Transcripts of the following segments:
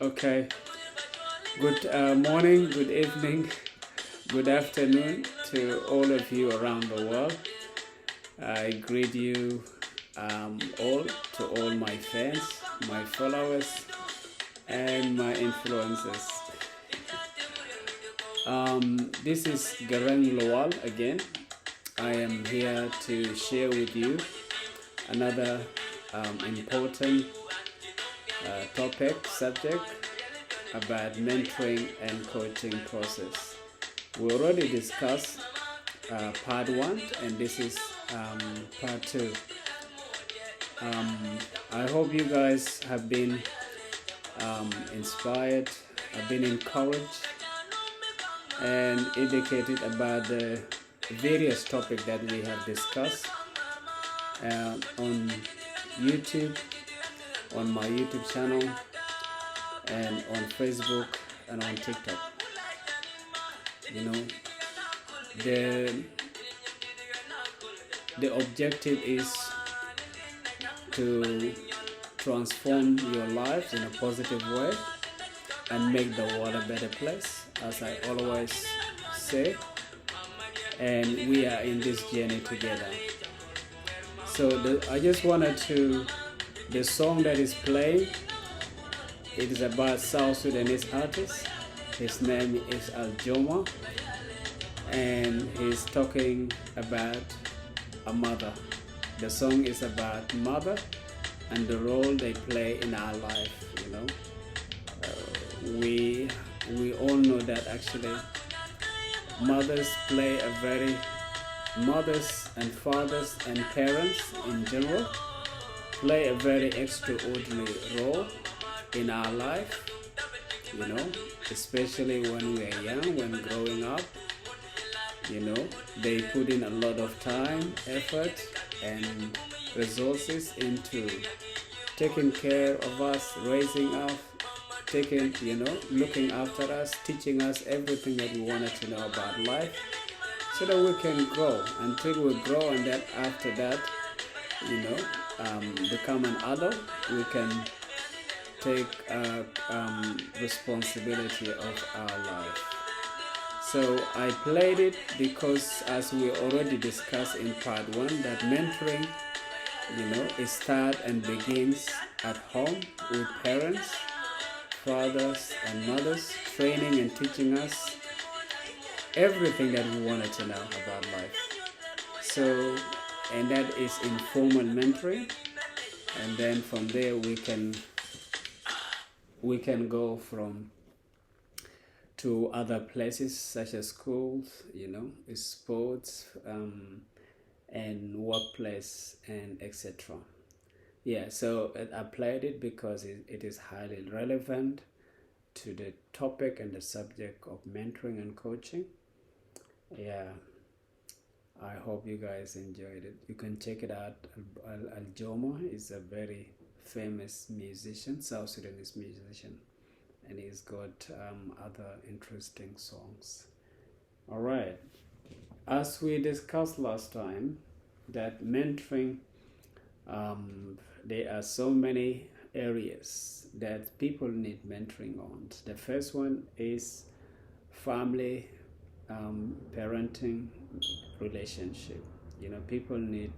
Okay, good morning, good evening, good afternoon to all of you around the world. I greet you all, to all my fans, my followers, and my influencers. This is Garang Lawal again. I am here to share with you another important subject about mentoring and coaching process. We already discussed part 1, and this is part 2. I hope you guys have been inspired, have been encouraged, and educated about the various topics that we have discussed on YouTube, on my YouTube channel, and on Facebook and on TikTok. You know, the objective is to transform your lives in a positive way and make the world a better place, as I always say. And we are in this journey together. So I just wanted to, the song that is playing, it is about South Sudanese artist. His name is Aljoma, and he's talking about a mother. The song is about mother and the role they play in our life. You know, we all know that actually mothers and fathers and parents in general play a very extraordinary role in our life, you know, especially when we are young, when growing up. You know, they put in a lot of time, effort, and resources into taking care of us, raising us, looking after us, teaching us everything that we wanted to know about life, so that we can grow until we grow, and then after that, become an adult. We can take responsibility of our life. So I played it because, as we already discussed in part 1, that mentoring, it starts and begins at home with parents, fathers and mothers, training and teaching us everything that we wanted to know about life. So, and that is informal mentoring, and then from there we can go to other places such as schools, sports, and workplace, and etc. Yeah, so I applied it because it is highly relevant to the topic and the subject of mentoring and coaching. Yeah, I hope you guys enjoyed it. You can check it out. Aljoma is a very famous musician, South Sudanese musician, and he's got other interesting songs. All right, as we discussed last time, that mentoring, there are so many areas that people need mentoring on. The first one is family, parenting relationship. People need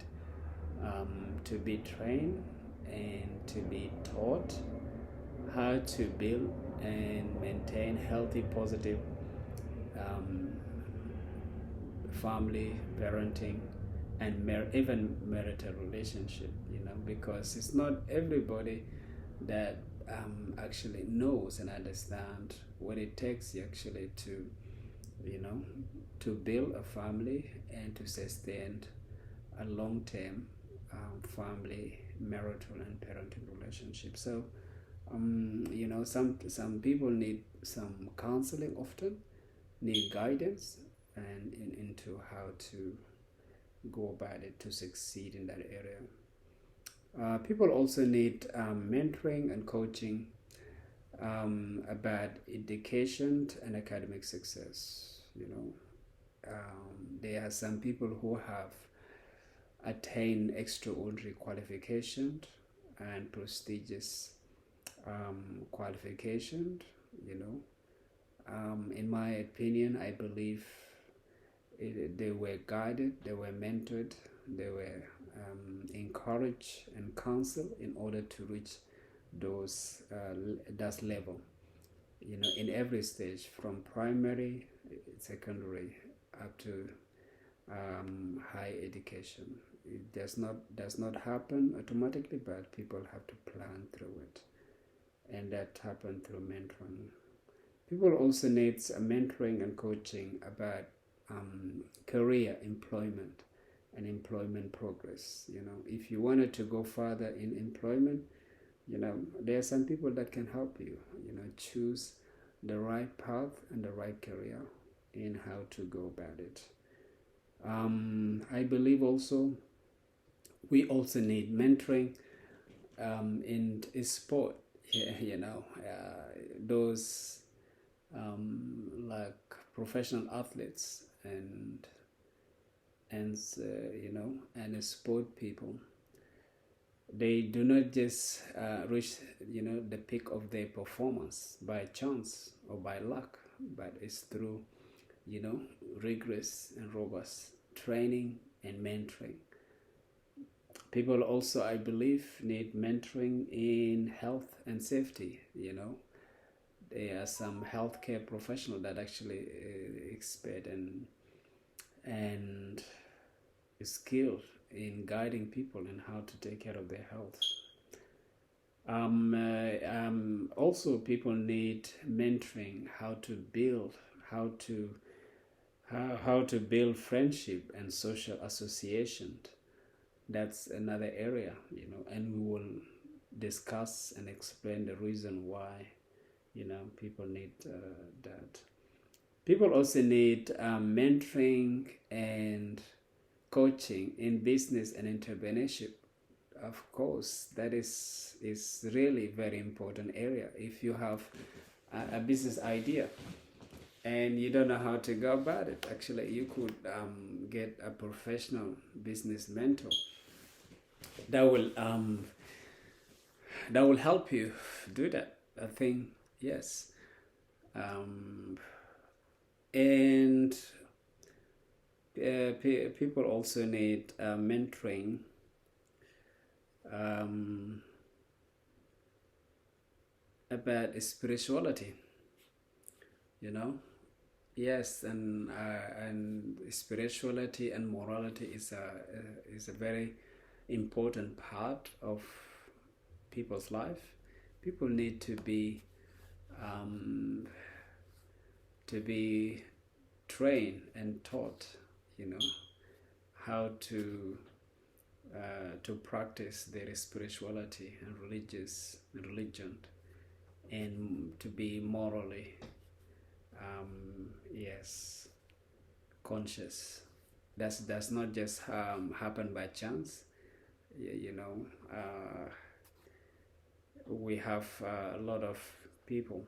to be trained and to be taught how to build and maintain healthy, positive family, parenting, and even marital relationship. Because it's not everybody that actually knows and understand what it takes actually to build a family and to sustain a long-term family, marital, and parenting relationship. So some people need some counseling, often need guidance and into how to go about it to succeed in that area. People also need mentoring and coaching about education and academic success. there are some people who have attained extraordinary qualifications and prestigious qualifications, you know. In my opinion, I believe they were guided, they were mentored, they were encouraged and counseled in order to reach that level. You know, in every stage, from primary, secondary, up to high education. It does not happen automatically, but people have to plan through it, and that happens through mentoring. People also need mentoring and coaching about career, employment, and employment progress. You know, if you wanted to go further in employment, you know, there are some people that can help you, you know, choose the right path and the right career in how to go about it. I believe also we also need mentoring in sport. Yeah, you know, those like professional athletes and you know, and sport people. They do not just reach, you know, the peak of their performance by chance or by luck, but it's through, you know, rigorous and robust training and mentoring. People also, I believe, need mentoring in health and safety. You know, there are some healthcare professionals that actually expert and skilled in guiding people in how to take care of their health. Also, people need mentoring how to build friendship and social association. That's another area, you know, and we will discuss and explain the reason why, you know, people need that. People also need mentoring and coaching in business and entrepreneurship. Of course, that is really very important area. If you have a business idea and you don't know how to go about it, actually you could get a professional business mentor that will help you do that. I think yes, and people also need mentoring about spirituality, you know. Yes, and spirituality and morality is a very important part of people's life. People need to be trained and taught, you know, how to practice their spirituality and religion, and to be morally yes, conscious. That's not just happen by chance. You know, we have a lot of people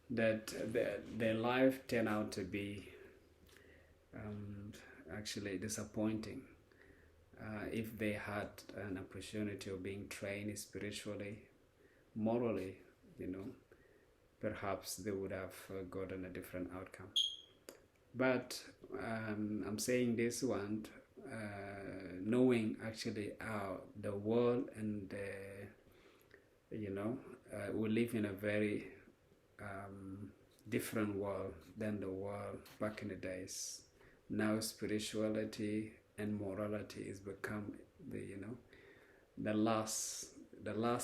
that their life turn out to be actually disappointing. If they had an opportunity of being trained spiritually, morally, you know, perhaps they would have gotten a different outcome. But I'm saying this one, knowing actually the world and you know, we live in a very different world than the world back in the days. Now spirituality and morality is become the last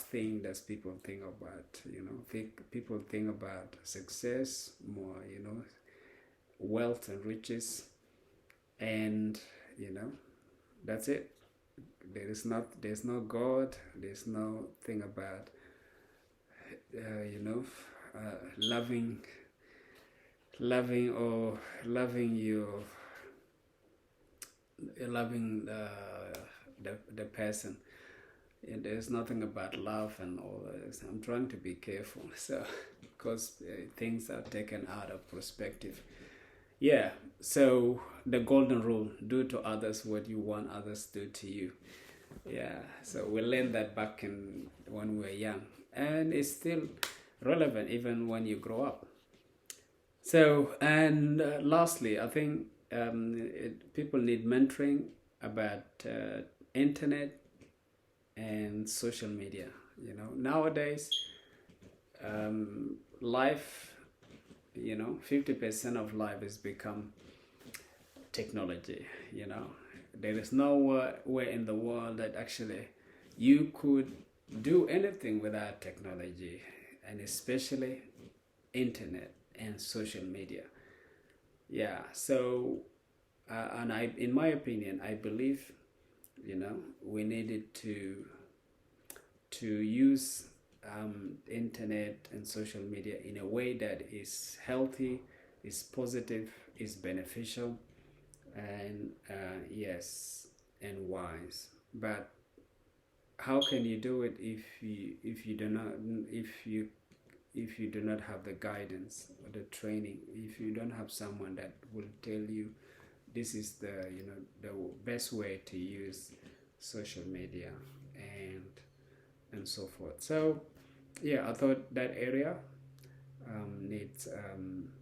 thing that people think about. You know, people think about success more, you know, wealth and riches, and you know, that's it. There's no God. There's no thing about you know, loving the person. And there's nothing about love and all this. I'm trying to be careful, so because things are taken out of perspective. Yeah, So the golden rule: do to others what you want others to do to you. Yeah, so we learned that back in when we were young, and it's still relevant even when you grow up. So, and lastly, I think people need mentoring about internet and social media. Nowadays, life, 50% of life has become technology. There is nowhere in the world that actually you could do anything without technology, and especially internet and social media. Yeah, so and in my opinion, I believe we needed to use internet and social media in a way that is healthy, is positive, is beneficial, and yes, and wise. But how can you do it if you do not have the guidance or the training, if you don't have someone that will tell you this is the best way to use social media and so forth. So yeah, I thought that area needs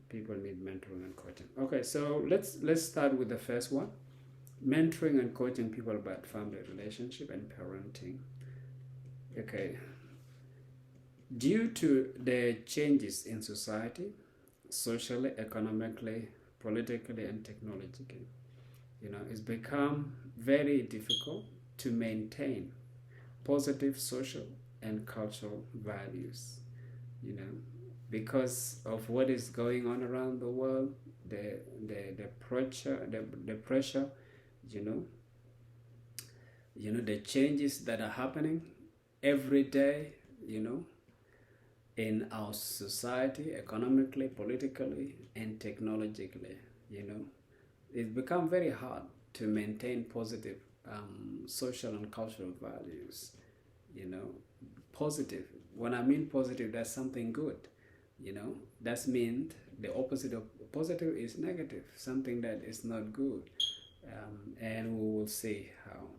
people need mentoring and coaching. Okay, so let's start with the first one: mentoring and coaching people about family relationship and parenting. Okay, due to the changes in society, socially, economically, politically, and technologically, it's become very difficult to maintain positive social and cultural values, you know, because of what is going on around the world, the pressure, you know, the changes that are happening every day, in our society, economically, politically, and technologically, it's become very hard to maintain positive social and cultural values, you know, positive. When I mean positive, that's something good, That means the opposite of positive is negative, something that is not good, and we will see how.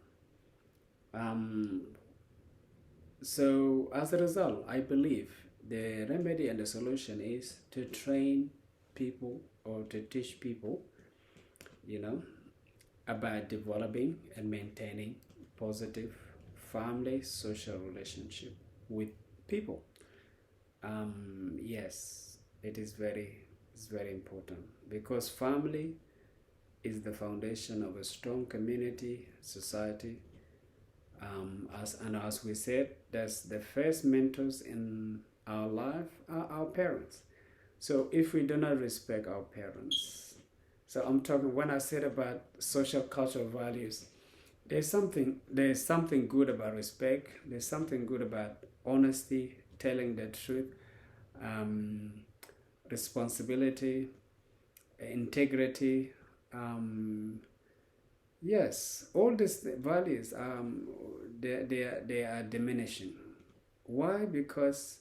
So as a result, I believe the remedy and the solution is to train people or to teach people, you know, about developing and maintaining positive family social relationship with people. Yes, it's very important because family is the foundation of a strong community, society. As we said, that's the first mentors in our life are our parents. So if we do not respect our parents, so I'm talking when I said about social cultural values, there's something good about respect. There's something good about honesty, telling the truth, um, responsibility, integrity. Yes, all these values, they are diminishing. Why? Because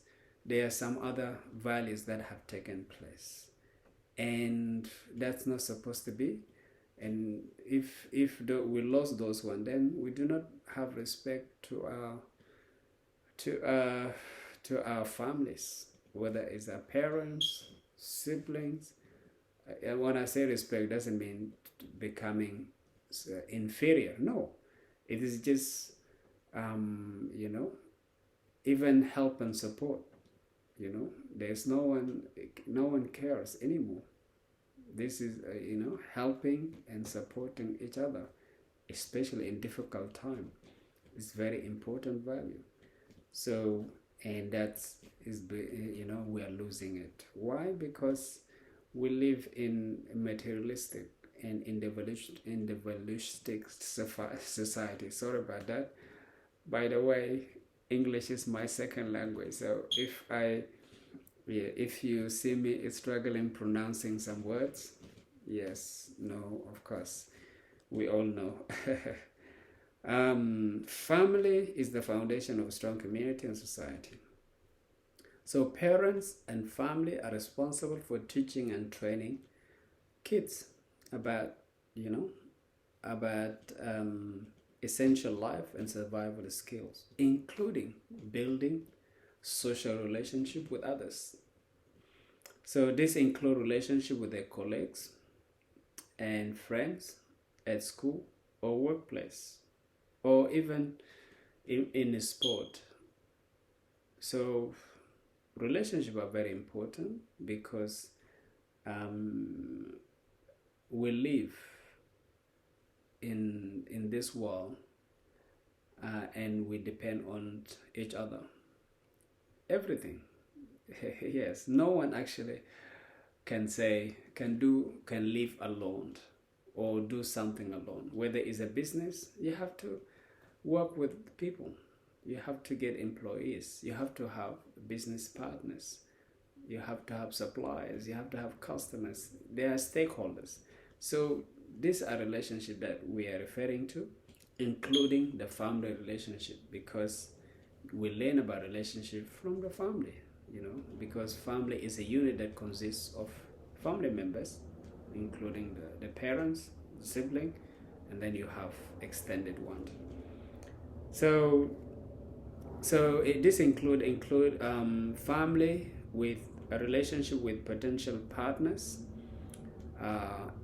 there are some other values that have taken place, and that's not supposed to be. And if we lost those one, then we do not have respect to our to our families, whether it's our parents, siblings. And when I say respect, doesn't mean becoming inferior. No, it is just you know, even help and support. There's no one cares anymore. This is helping and supporting each other, especially in difficult time. It's very important value. So, and that's is we are losing it. Why? Because we live in a materialistic and individualistic society. Sorry about that. By the way, English is my second language, so if you see me struggling pronouncing some words, yes, no, of course, we all know. Family is the foundation of a strong community and society. So parents and family are responsible for teaching and training kids about, you know, about essential life and survival skills, including building social relationship with others. So this include relationship with their colleagues and friends at school or workplace, or even in a sport. So relationships are very important because um, we live in this world, and we depend on each other. Everything. Yes, no one actually can live alone or do something alone. Whether it's a business, you have to work with people. You have to get employees. You have to have business partners. You have to have suppliers. You have to have customers. They are stakeholders. So these are relationships that we are referring to, including the family relationship, because we learn about relationship from the family, because family is a unit that consists of family members, including the parents, the sibling, and then you have extended ones. So this include family with a relationship with potential partners,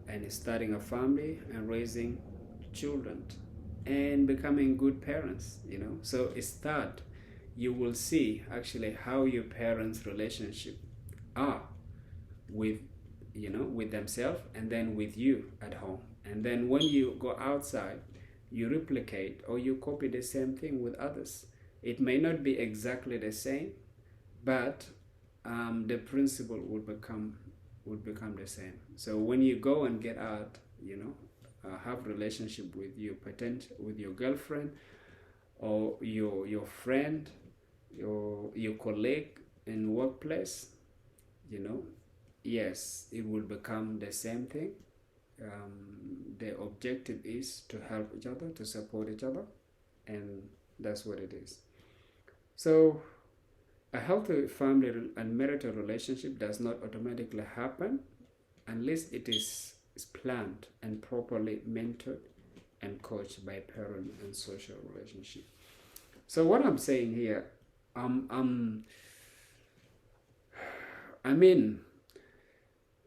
and starting a family and raising children and becoming good parents. So it's that you will see actually how your parents' relationship are with with themselves, and then with you at home, and then when you go outside, you replicate or you copy the same thing with others. It may not be exactly the same, but the principle would become the same. So when you go and get out, have relationship with your girlfriend, or your friend, your colleague in workplace, yes, it will become the same thing. The objective is to help each other, to support each other, and that's what it is. So a healthy family and marital relationship does not automatically happen unless it is planned and properly mentored and coached by parent and social relationship. So what I'm saying here, I mean,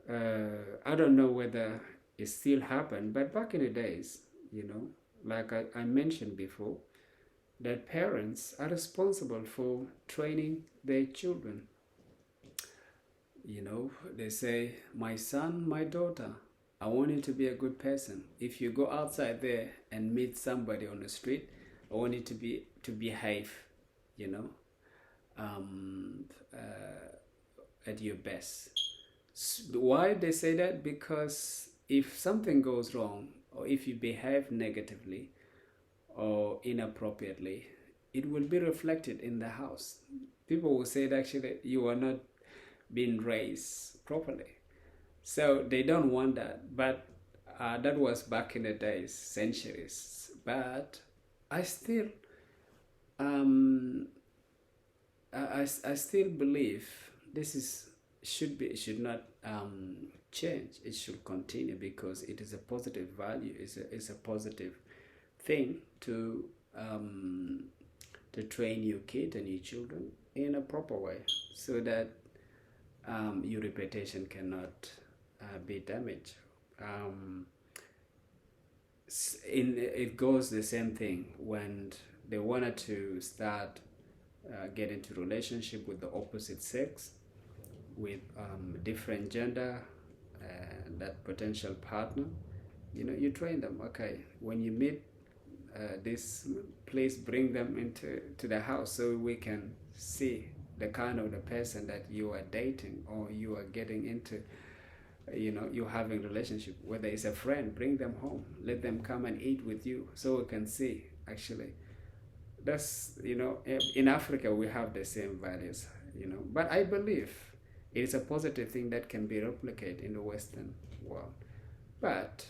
I don't know whether it still happened, but back in the days, like I mentioned before, that parents are responsible for training their children. They say, my son, my daughter, I want you to be a good person. If you go outside there and meet somebody on the street, I want you to behave, at your best. Why they say that? Because if something goes wrong, or if you behave negatively or inappropriately, it will be reflected in the house. People will say that actually you are not being raised properly. So they don't want that. But that was back in the days, centuries. But I still, I still believe this should not change. It should continue, because it is a positive value. It's a positive thing to train your kid and your children in a proper way, so that your reputation cannot be damaged. It goes the same thing when they wanted to start get into relationship with the opposite sex, with different gender, that potential partner. You train them. Okay, when you meet this, please bring them into the house, so we can see the kind of the person that you are dating, or you are getting into, you're having relationship. Whether it's a friend, bring them home, let them come and eat with you, so we can see actually. That's, in Africa we have the same values, but I believe it is a positive thing that can be replicated in the Western world. But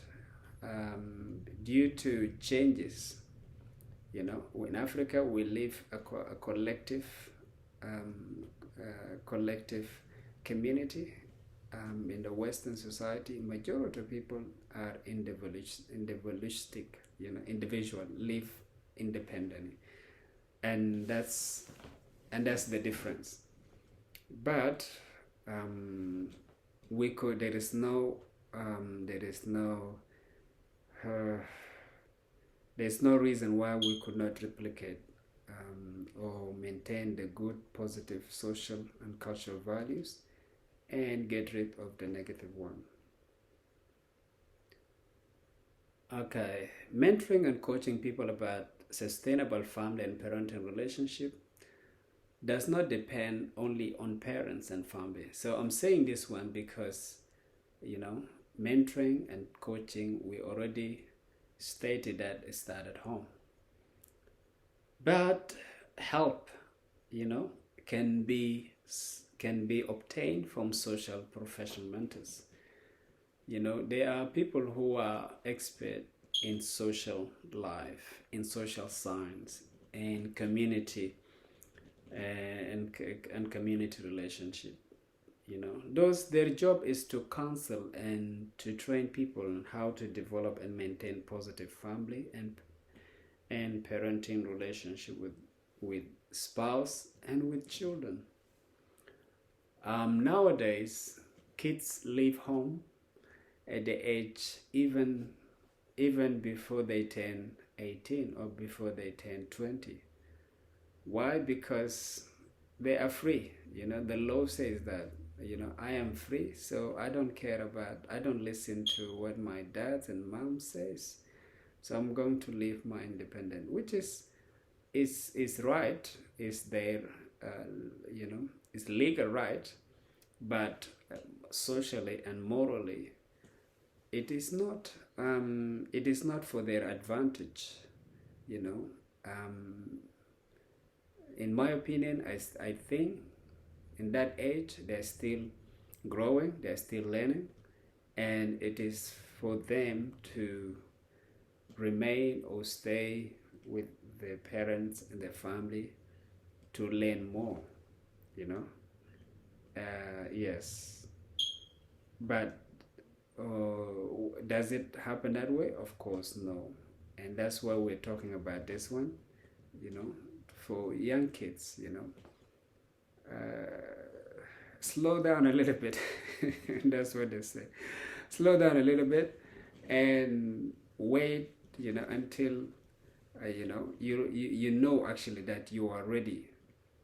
due to changes, in Africa we live a collective community, in the Western society, majority of people are individualistic, individual, live independently, and that's the difference. But we could. There is no. There is no. Uh, there's no reason why we could not replicate or maintain the good, positive social and cultural values and get rid of the negative one. Okay, mentoring and coaching people about sustainable family and parenting relationship does not depend only on parents and family. So I'm saying this one because, you know, mentoring and coaching, we already stated that it started at home. But help, you know, can be can be obtained from social professional mentors. There are people who are expert in social life, in social science, and community and community relationship. Those their job is to counsel and to train people on how to develop and maintain positive family and parenting relationship with spouse and with children. Nowadays, kids leave home at the age even before they turn 18 or before they turn 20. Why? Because they are free. The law says that, I am free, so I don't listen to what my dad and mom says. So I'm going to live my independent, which is right, is their, is legal right, but socially and morally, it is not. It is not for their advantage. In my opinion, I think in that age they're still growing, they're still learning, and it is for them to remain or stay with their parents and their family to learn more. Yes, but does it happen that way? Of course, no. And that's why we're talking about this one, for young kids, slow down a little bit. That's what they say. Slow down a little bit and wait, until, you know actually that you are ready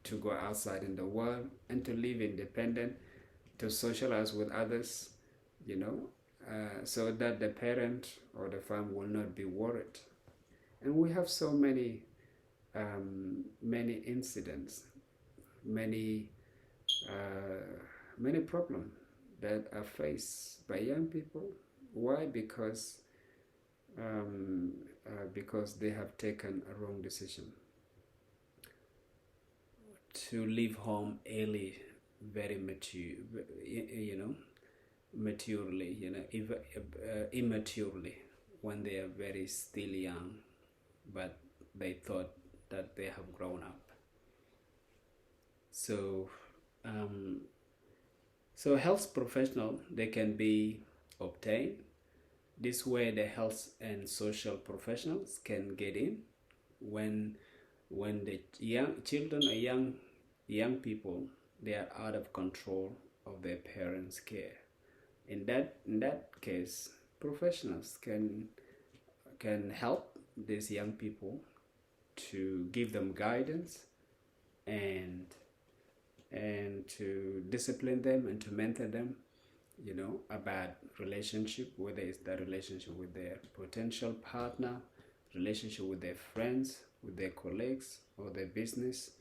to go outside in the world and to live independent, to socialize with others, so that the parent or the family will not be worried. And we have so many incidents, many problems that are faced by young people. Why? Because they have taken a wrong decision to leave home early, very maturely, immaturely, when they are very still young, but they thought that they have grown up. So health professional, they can be obtained. This way the health and social professionals can get in when the young children or young people, they are out of control of their parents' care. In that case, professionals can help these young people to give them guidance and to discipline them and to mentor them, about relationship, whether it's the relationship with their potential partner, relationship with their friends, with their colleagues, or their business,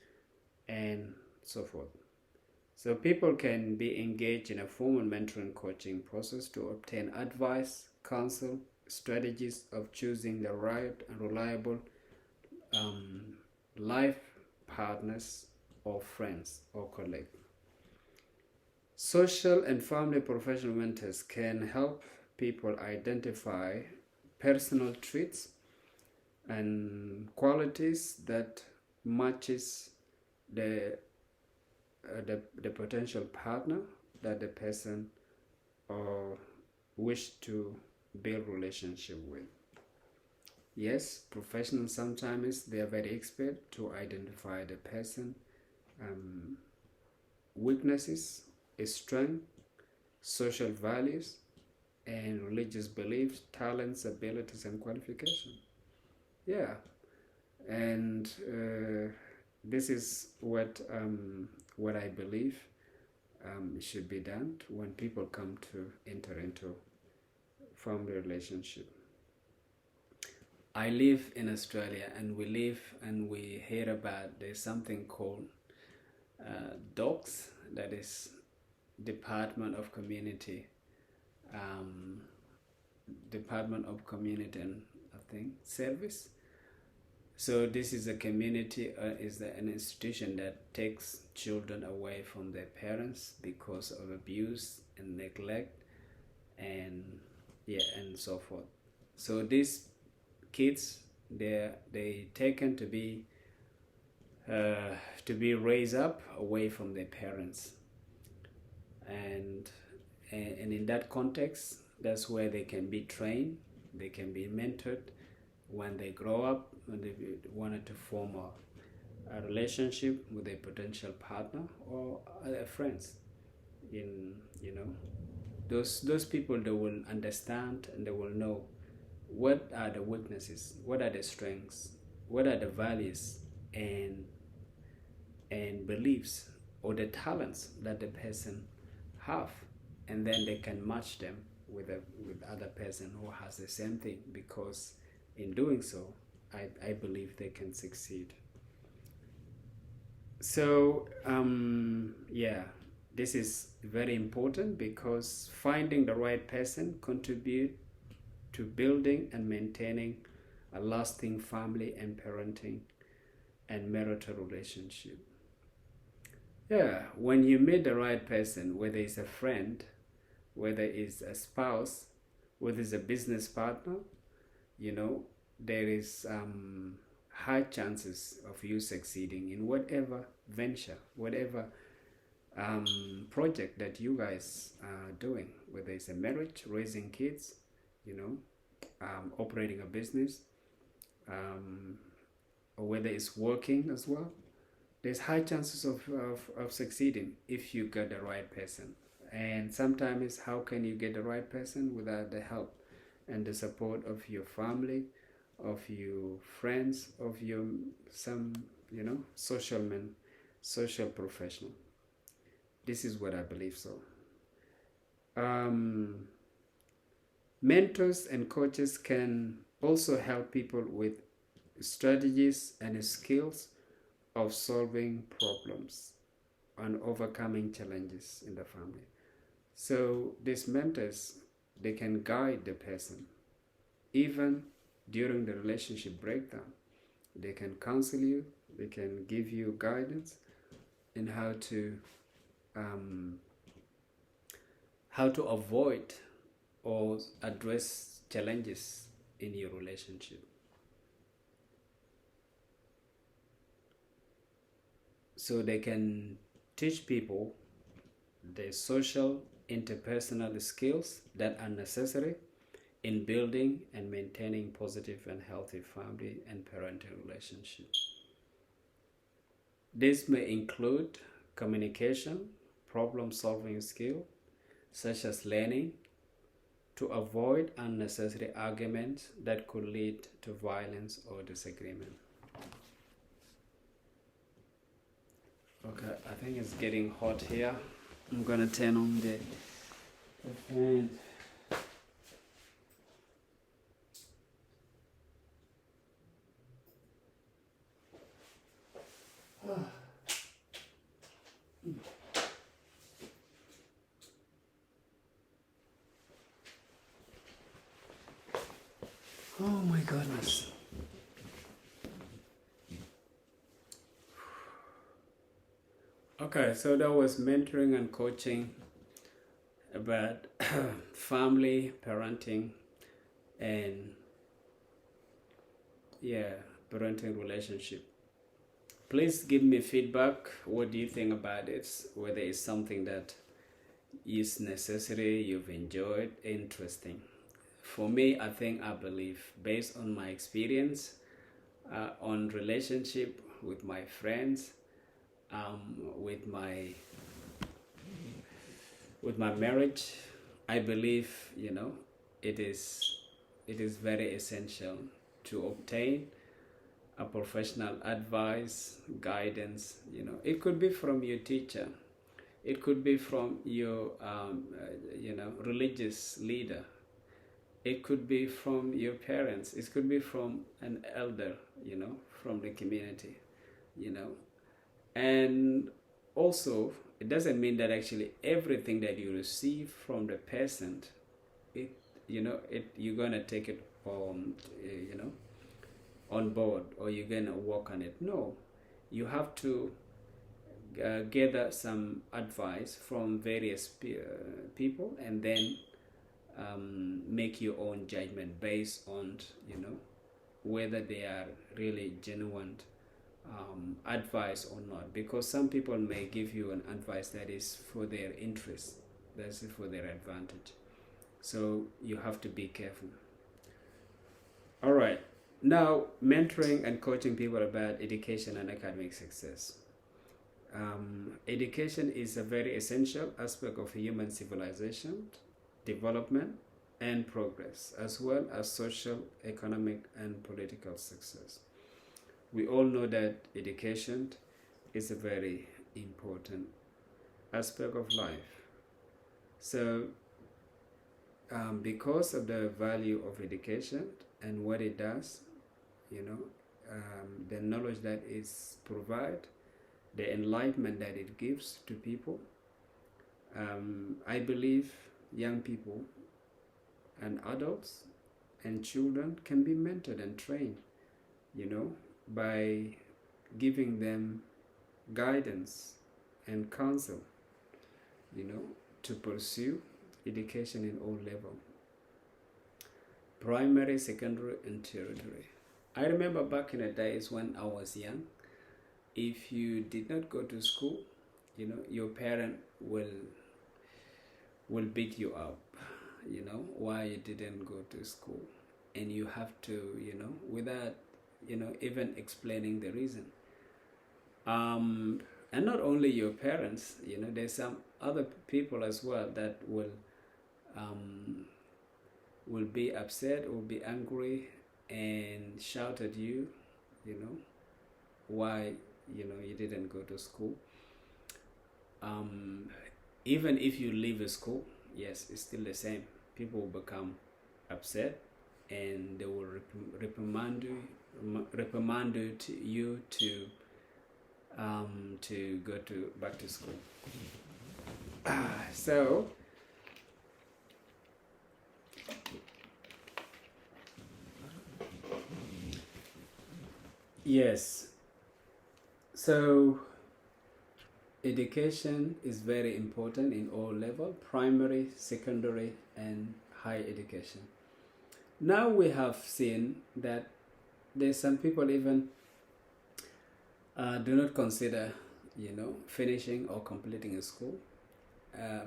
and so forth. So people can be engaged in a formal mentoring coaching process to obtain advice, counsel, strategies of choosing the right and reliable life partners or friends or colleagues. Social and family professional mentors can help people identify personal traits and qualities that matches the potential partner that the person or wish to build relationship with. Yes, professionals sometimes they are very expert to identify the person weaknesses, strength, social values, and religious beliefs, talents, abilities, and qualification. Yeah, and this is what I believe should be done when people come to enter into family relationship. I live in Australia, and we live and we hear about there's something called DOCS, that is Department of Community, um, Department of Community and I think Service. So this is a community, an institution that takes children away from their parents because of abuse and neglect, and yeah, and so forth. So these kids, they taken to be raised up away from their parents, and and in that context, that's where they can be trained, they can be mentored when they grow up, when they wanted to form a relationship with a potential partner or other friends. In those people, they will understand and they will know what are the weaknesses, what are the strengths, what are the values and beliefs or the talents that the person have, and then they can match them with other person who has the same thing, because in doing so, I believe they can succeed. So yeah, this is very important because finding the right person contribute to building and maintaining a lasting family and parenting and marital relationship. Yeah, when you meet the right person, whether it's a friend, whether it's a spouse, whether it's a business partner, you know, there is high chances of you succeeding in whatever venture, whatever project that you guys are doing, whether it's a marriage, raising kids, you know, operating a business, or whether it's working as well. There's high chances of succeeding if you get the right person. And sometimes, how can you get the right person without the help and the support of your family, of your friends, of your some social professional? This is what I believe. So mentors and coaches can also help people with strategies and skills of solving problems and overcoming challenges in the family. So these mentors, they can guide the person even during the relationship breakdown. They can counsel you, they can give you guidance in how to avoid or address challenges in your relationship. So they can teach people the social interpersonal skills that are necessary in building and maintaining positive and healthy family and parenting relationships. This may include communication, problem-solving skill, such as learning to avoid unnecessary arguments that could lead to violence or disagreement. Okay, I think it's getting hot here. I'm gonna turn on the fan. Oh my goodness. Okay, so that was mentoring and coaching about family, parenting, and parenting relationship. Please give me feedback. What do you think about it? Whether it's something that is necessary, you've enjoyed, interesting. For me, I believe, based on my experience, on relationship with my friends, with my marriage, I believe, it is very essential to obtain a professional advice, guidance. It could be from your teacher, it could be from your religious leader, it could be from your parents, it could be from an elder, from the community, you know. And also, it doesn't mean that actually everything that you receive from the person, it you're gonna take it on board, or you're gonna work on it. No, you have to gather some advice from various people, and then make your own judgment based on whether they are really genuine advice or not, because some people may give you an advice that is for their interest, that's for their advantage, so you have to be careful. All right, now mentoring and coaching people about education and academic success. Education is a very essential aspect of human civilization, development, and progress, as well as social, economic, and political success. We all know that education is a very important aspect of life. So, because of the value of education and what it does, the knowledge that is provided, the enlightenment that it gives to people, I believe young people and adults and children can be mentored and trained, by giving them guidance and counsel, to pursue education in all levels, primary, secondary, and tertiary. I remember back in the days when I was young, if you did not go to school, your parent will beat you up, why you didn't go to school, and you have to, without even explaining the reason. And not only your parents, there's some other people as well that will be upset, will be angry, and shout at you, why you didn't go to school. Even if you leave a school, yes, it's still the same. People will become upset, and they will reprimand you to go back to school. So yes, so education is very important in all levels: primary, secondary, and higher education. Now we have seen that there's some people even do not consider, finishing or completing a school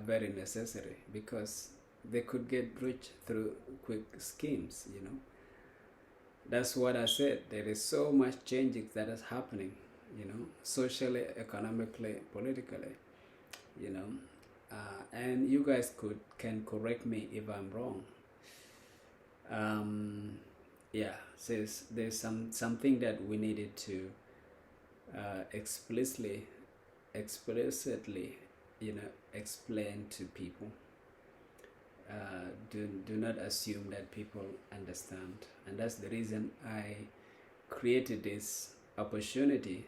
very necessary, because they could get rich through quick schemes. That's what I said. There is so much changes that is happening, socially, economically, politically, and you guys can correct me if I'm wrong. Yeah, says there's something that we needed to explicitly, explain to people. Do not assume that people understand, and that's the reason I created this opportunity,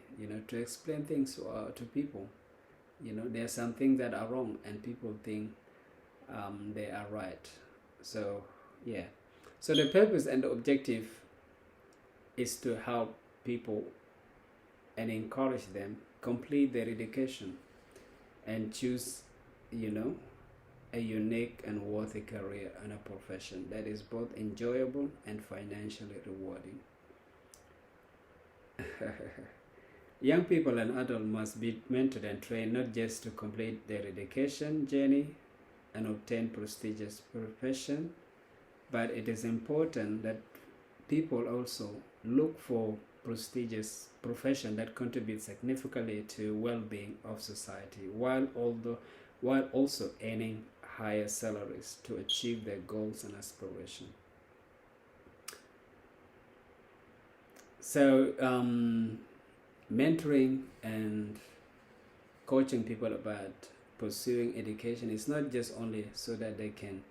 to explain things to people. There are some things that are wrong, and people think they are right. So yeah, so the purpose and the objective is to help people and encourage them complete their education and choose, a unique and worthy career and a profession that is both enjoyable and financially rewarding. Young people and adults must be mentored and trained not just to complete their education journey, and obtain prestigious profession, but it is important that people also look for prestigious profession that contribute significantly to well-being of society, while also earning higher salaries to achieve their goals and aspirations. So mentoring and coaching people about pursuing education is not just only so that they can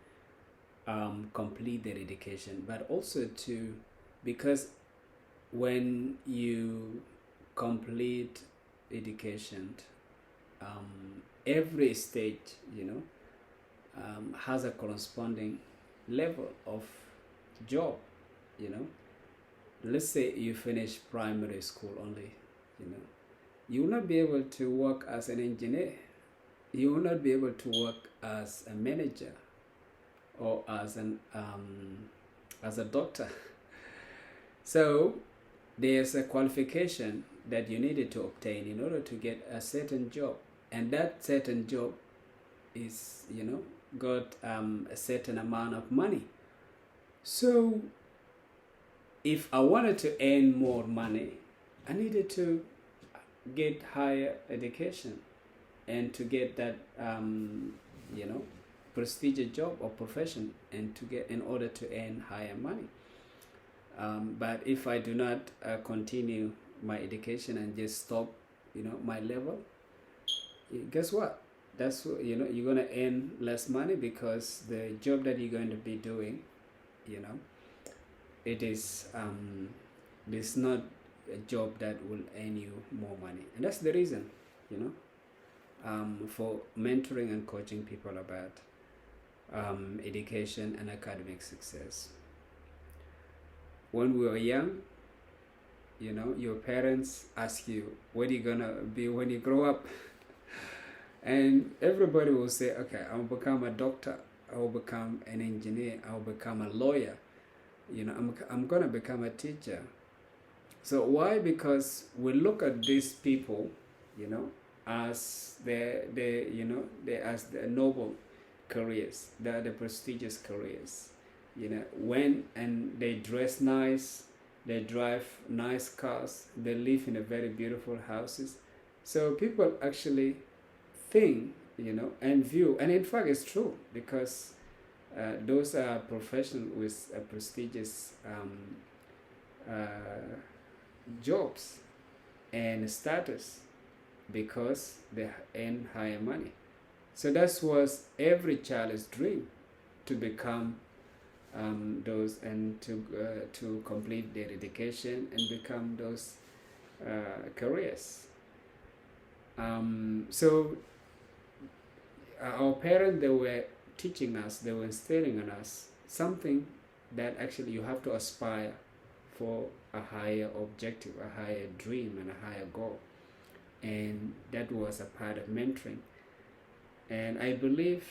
complete their education, but also because when you complete education, every stage, has a corresponding level of job. Let's say you finish primary school only, you will not be able to work as an engineer. You will not be able to work as a manager or as a doctor. So there's a qualification that you needed to obtain in order to get a certain job, and that certain job is got a certain amount of money. So if I wanted to earn more money, I needed to get higher education and to get that prestigious job or profession, and to get in order to earn higher money. But if I do not continue my education and just stop my level, guess what? That's what, you're going to earn less money, because the job that you're going to be doing, it is it's not a job that will earn you more money. And that's the reason for mentoring and coaching people about education and academic success. When we were young, your parents ask you, what are you gonna be when you grow up? And everybody will say, okay, I'll become a doctor, I will become an engineer, I will become a lawyer, I'm gonna become a teacher. So why? Because we look at these people, as they as the noble careers, the prestigious careers, and they dress nice, they drive nice cars, they live in a very beautiful houses. So people actually think, and view, and in fact it's true, because those are professionals with a prestigious jobs and status, because they earn higher money. So that was every child's dream, to become those, and to complete their education and become those careers. So our parents, they were teaching us, they were instilling on us something that actually you have to aspire for a higher objective, a higher dream, and a higher goal. And that was a part of mentoring. And I believe,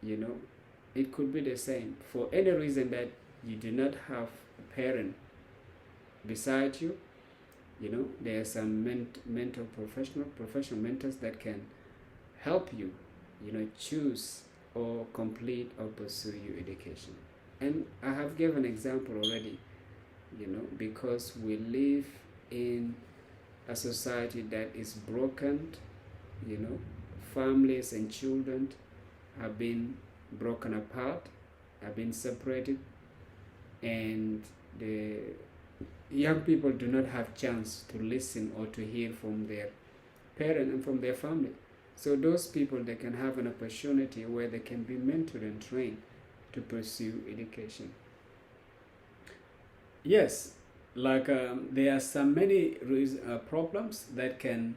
it could be the same. For any reason that you do not have a parent beside you, there are some mentor professional mentors that can help you, choose or complete or pursue your education. And I have given an example already, because we live in a society that is broken, families and children have been broken apart, have been separated, and the young people do not have chance to listen or to hear from their parent and from their family. So those people, they can have an opportunity where they can be mentored and trained to pursue education. Yes, like there are so many problems that can,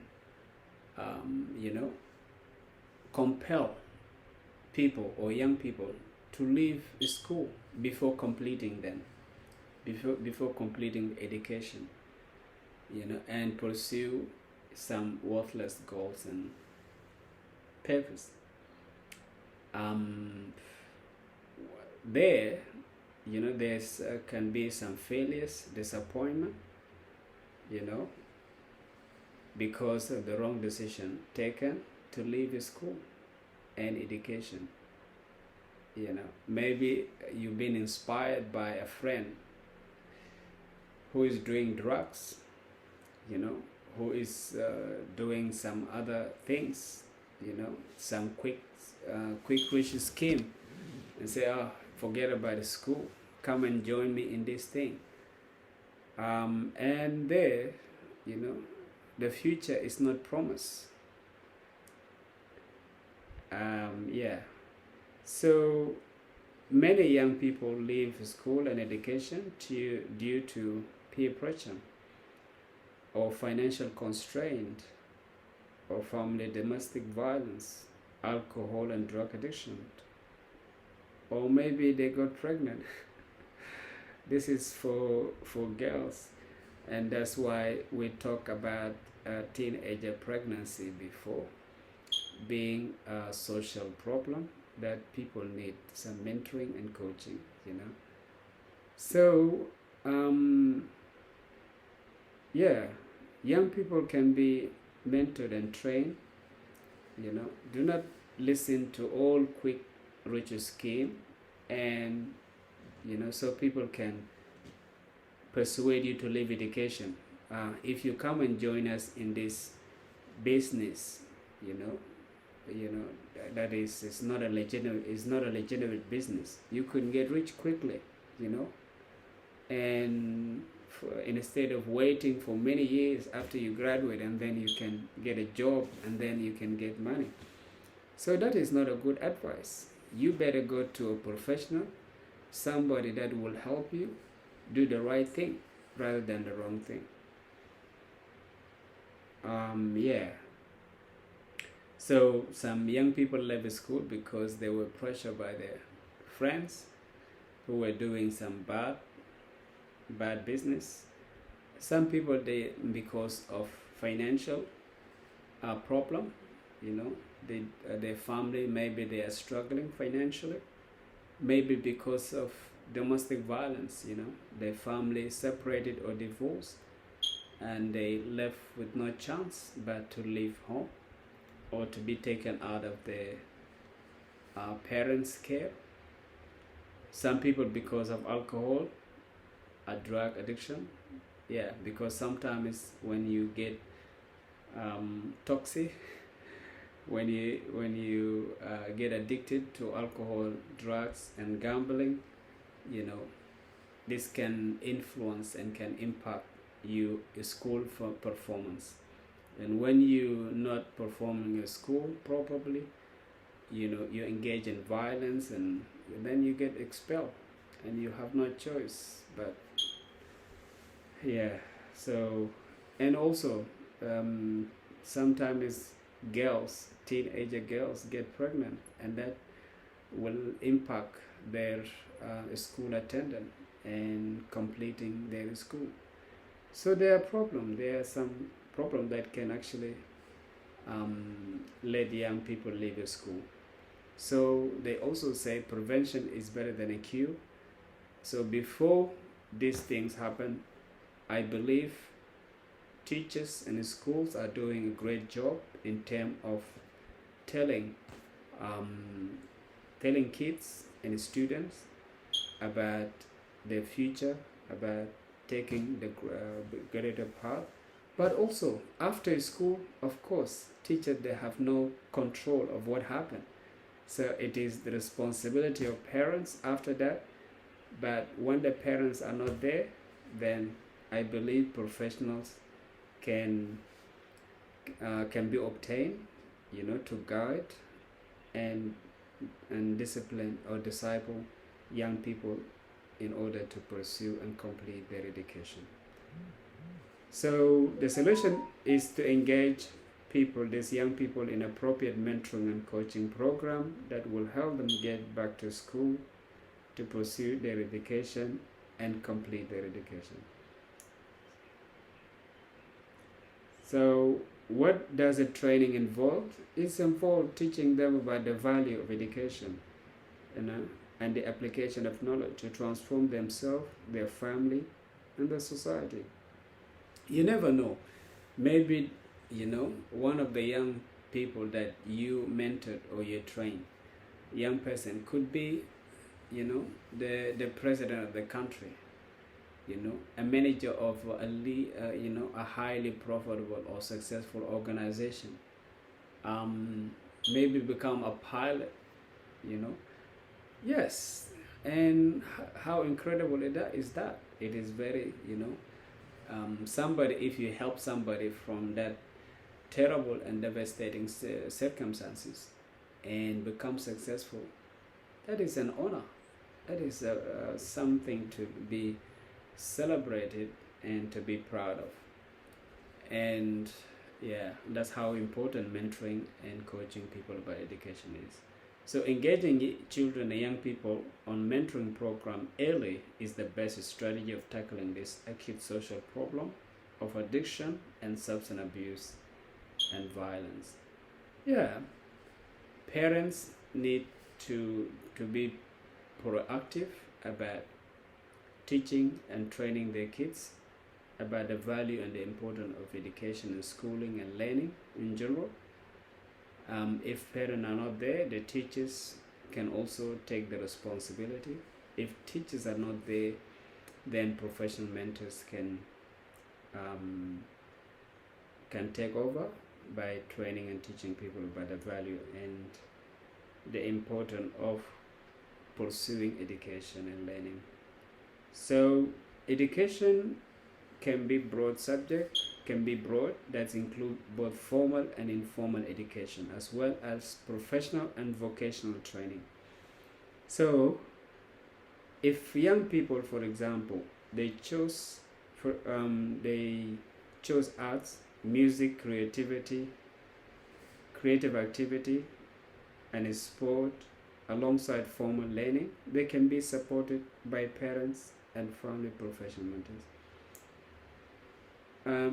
compel people or young people to leave school before completing them, before completing education, and pursue some worthless goals and purpose. There's can be some failures, disappointment, because of the wrong decision taken to leave school and education. Maybe you've been inspired by a friend who is doing drugs, you know, who is doing some other things, some quick rich scheme, and say, oh, forget about the school, come and join me in this thing. And there, the future is not promised. Yeah. So many young people leave school and education due to peer pressure or financial constraint or family domestic violence, alcohol and drug addiction, or maybe they got pregnant. This is for girls, and that's why we talk about teenager pregnancy before being a social problem that people need some mentoring and coaching. So yeah, young people can be mentored and trained. Do not listen to all quick rich scheme, and so people can persuade you to leave education. If you come and join us in this business, that is, it's not a legitimate business. You could get rich quickly, and instead of waiting for many years after you graduate, and then you can get a job, and then you can get money. So that is not a good advice. You better go to a professional, somebody that will help you do the right thing rather than the wrong thing. Yeah. So some young people left school because they were pressured by their friends who were doing some bad business. Some people, because of financial problem, their family, maybe they are struggling financially. Maybe because of domestic violence, their family separated or divorced, and they left with no chance but to leave home or to be taken out of their parents' care. Some people because of alcohol, a drug addiction. Yeah, because sometimes when you get toxic, when you get addicted to alcohol, drugs, and gambling, this can influence and can impact your school performance. And when you're not performing your school properly, you engage in violence, and then you get expelled, and you have no choice. But yeah, so, and also sometimes teenager girls get pregnant, and that will impact their school attendance and completing their school. So there are some problem that can actually let young people leave school. So they also say prevention is better than a cure. So before these things happen, I believe teachers and schools are doing a great job in terms of telling kids and students about their future, about taking the greater path. But also after school, of course, teachers, they have no control of what happened. So it is the responsibility of parents after that. But when the parents are not there, then I believe professionals can be obtained, to guide and discipline or disciple young people in order to pursue and complete their education. So the solution is to engage these young people, in appropriate mentoring and coaching program that will help them get back to school to pursue their education and complete their education. So what does the training involve? It's involved teaching them about the value of education, and the application of knowledge to transform themselves, their family, and the society. You never know. Maybe, one of the young people that you mentored or you trained, young person could be, the president of the country, a manager of a highly profitable or successful organization, um, maybe become a pilot, you know. Yes, and how incredible is that? It is very, somebody, if you help somebody from that terrible and devastating circumstances and become successful, that is an honor. That is something to be celebrated and to be proud of. And yeah, that's how important mentoring and coaching people about education is. So engaging children and young people on mentoring program early is the best strategy of tackling this acute social problem of addiction and substance abuse and violence. Yeah, parents need to be proactive about teaching and training their kids about the value and the importance of education and schooling and learning in general. If parents are not there, the teachers can also take the responsibility. If teachers are not there, then professional mentors can take over by training and teaching people about the value and the importance of pursuing education and learning. So education can be broad subject, can be broad, that include both formal and informal education, as well as professional and vocational training. So if young people, for example, they chose arts, music, creative activity, and sport alongside formal learning, they can be supported by parents and family professional mentors.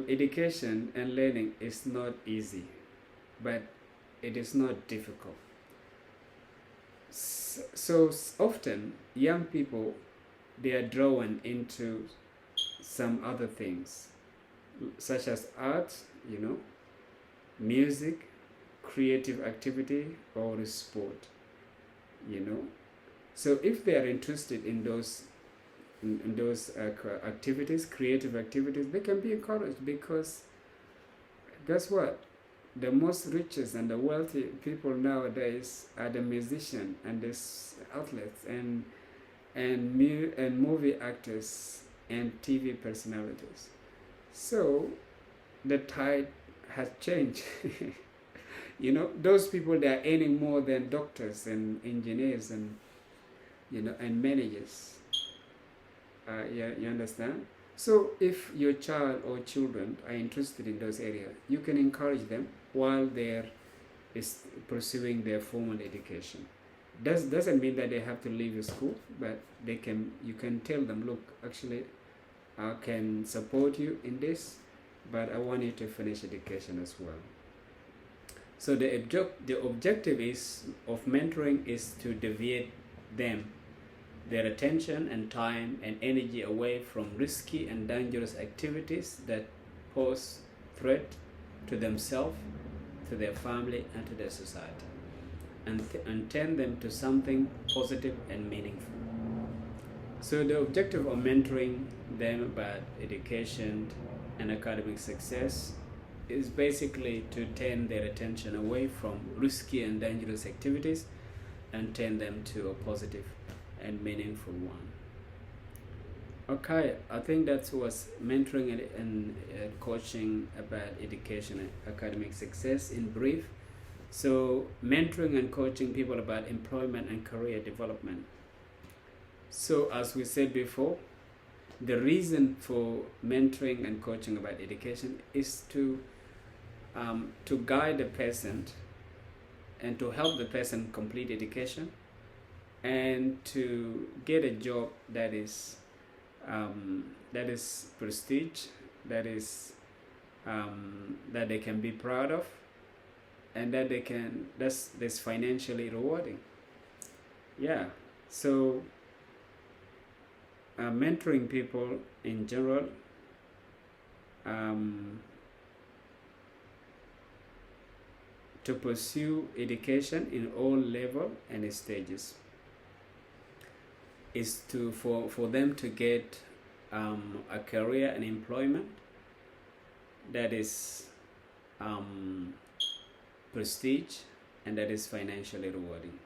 Education and learning is not easy, but it is not difficult. So often, young people, they are drawn into some other things, such as art, music, creative activity, or sport, So if they are interested in those activities, creative activities, they can be encouraged, because guess what? The most richest and the wealthy people nowadays are the musicians and the athletes and movie actors and TV personalities. So the tide has changed. Those people, they are earning more than doctors and engineers and and managers. You understand? So if your child or children are interested in those areas, you can encourage them while they're pursuing their formal education. Doesn't mean that they have to leave school, but you can tell them, look, actually, I can support you in this, but I want you to finish education as well. So the objective of mentoring is to deviate their attention and time and energy away from risky and dangerous activities that pose threat to themselves, to their family, and to their society, and turn them to something positive and meaningful. So the objective of mentoring them about education and academic success is basically to turn their attention away from risky and dangerous activities and turn them to a positive and meaningful one. Okay, I think that was mentoring and coaching about education and academic success in brief. So mentoring and coaching people about employment and career development. So as we said before, the reason for mentoring and coaching about education is to guide the person and to help the person complete education and to get a job that is prestige, that they can be proud of, and that's financially rewarding. Yeah. So mentoring people in general, to pursue education in all level and stages. Is to for them to get a career and employment that is prestige and that is financially rewarding.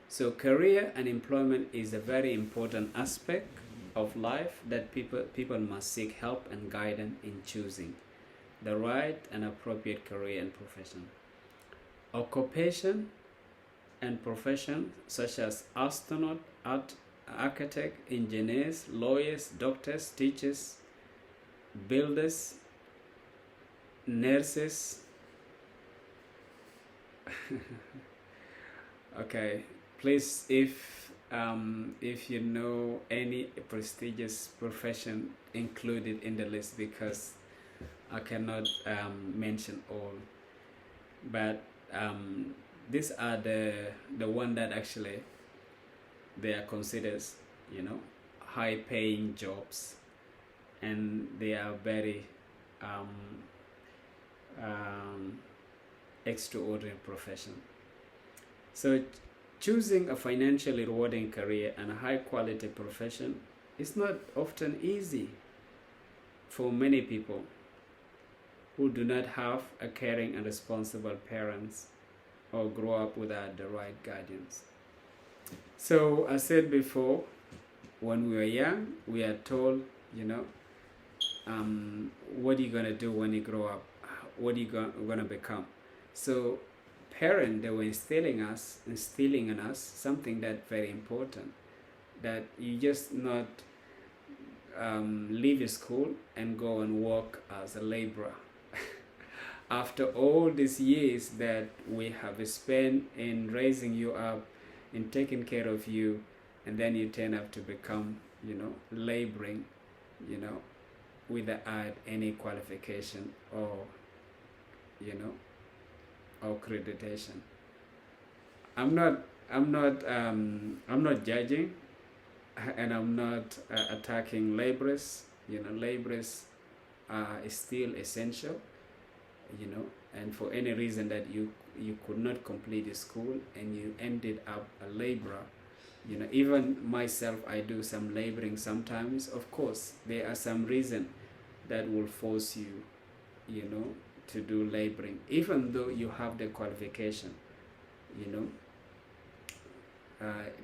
So career and employment is a very important aspect of life that people must seek help and guidance in choosing the right and appropriate career and profession. Occupation and profession such as astronaut, architect, engineers, lawyers, doctors, teachers, builders, nurses. Okay, please, if you know any prestigious profession, included in the list, because I cannot mention all, but these are the one that actually they are considered, high paying jobs, and they are very extraordinary profession. So choosing a financially rewarding career and a high quality profession is not often easy for many people who do not have a caring and responsible parents or grow up without the right guidance. So I said before, when we were young, we are told, what are you going to do when you grow up? What are you going to become? So parents, they were instilling in us something that's very important, that you just not leave school and go and work as a laborer. After all these years that we have spent in raising you up, in taking care of you, and then you turn up to become, laboring, without any qualification or, or accreditation. I'm not judging, and I'm not attacking laborers. Laborers are still essential, and for any reason that you could not complete the school and you ended up a laborer, even myself, I do some laboring sometimes. Of course, there are some reason that will force you, to do laboring, even though you have the qualification.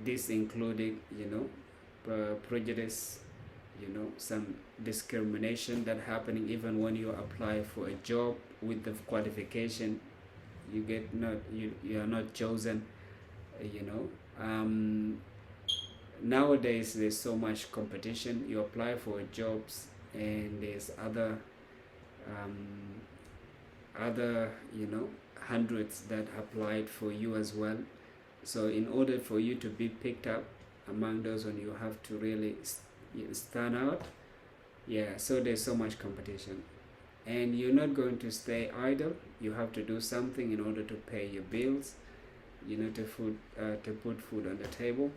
This included, prejudice, some discrimination that happening even when you apply for a job with the qualification, you are not chosen. Nowadays there's so much competition. You apply for jobs and there's other hundreds that applied for you as well. So in order for you to be picked up among those one, you have to really stand out. So there's so much competition, and you're not going to stay idle. You have to do something in order to pay your bills, to put food on the table.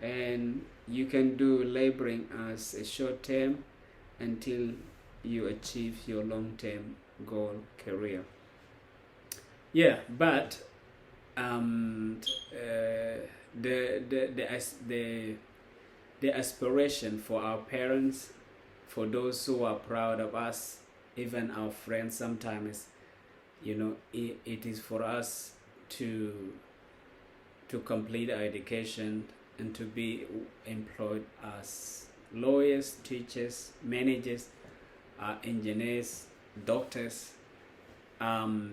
And you can do laboring as a short term until you achieve your long-term goal career. But the aspiration for our parents, for those who are proud of us, even our friends sometimes, it is for us to complete our education and to be employed as lawyers, teachers, managers, engineers, doctors,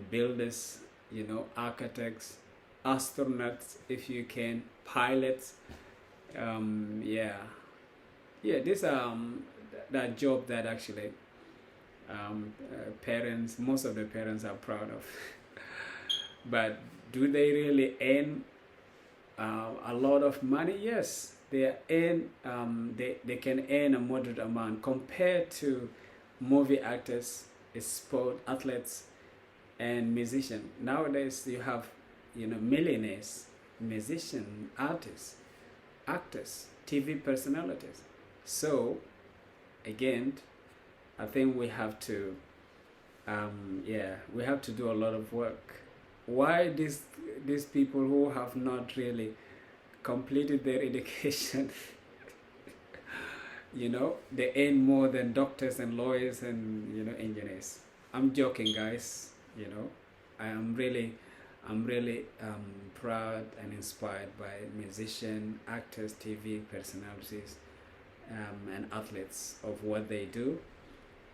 builders, architects, astronauts, if you can, pilots. This that job that actually most of the parents are proud of. But do they really earn a lot of money? Yes, they earn. They can earn a moderate amount compared to movie actors, sport athletes, and musicians. Nowadays you have millionaires, musicians, artists, actors, TV personalities. So again, I think we have to do a lot of work why these people who have not really completed their education, they earn more than doctors and lawyers and engineers. I'm joking, guys. I am really, I'm really proud and inspired by musicians, actors, TV personalities, and athletes of what they do,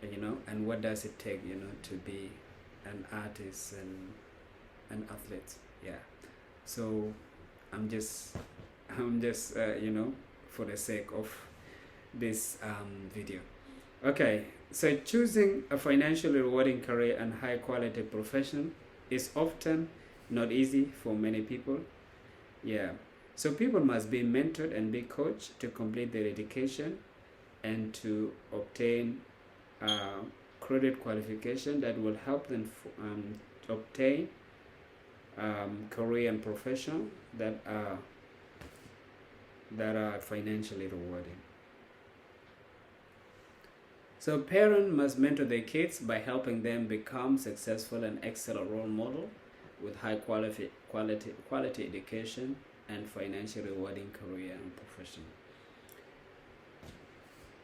and what does it take, to be an artist and an athlete. Yeah. So I'm just, for the sake of this video. Okay, so choosing a financially rewarding career and high quality profession is often not easy for many people. Yeah, so people must be mentored and be coached to complete their education and to obtain credit qualification that will help them obtain career and profession that are financially rewarding. So parents must mentor their kids by helping them become successful and excellent role model with high quality education and financially rewarding career and profession.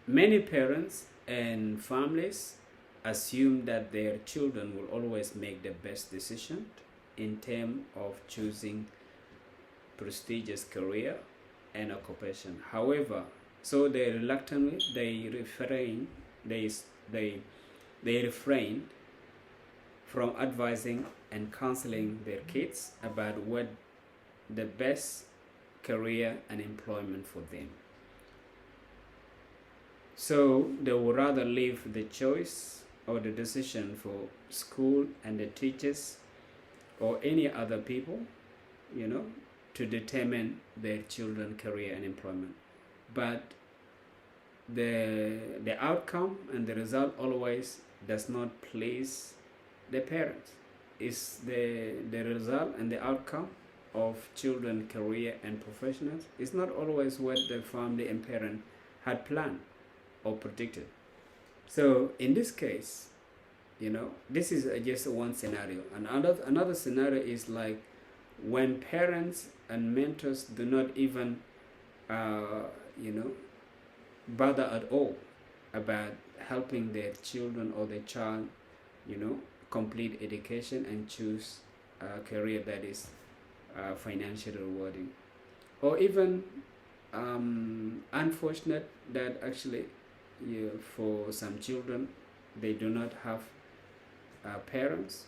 Many parents and families assume that their children will always make the best decision in terms of choosing prestigious career and occupation. However, so they reluctantly they refrain from advising and counseling their kids about what the best career and employment for them. So they would rather leave the choice or the decision for school and the teachers or any other people, to determine their children's career and employment. But the outcome and the result always does not please the parents. Is the result and the outcome of children's career and professionals is not always what the family and parent had planned or predicted. So in this case, this is just one scenario. Another scenario is like when parents and mentors do not even bother at all about helping their children or their child complete education and choose a career that is financially rewarding, or even unfortunate that actually for some children they do not have parents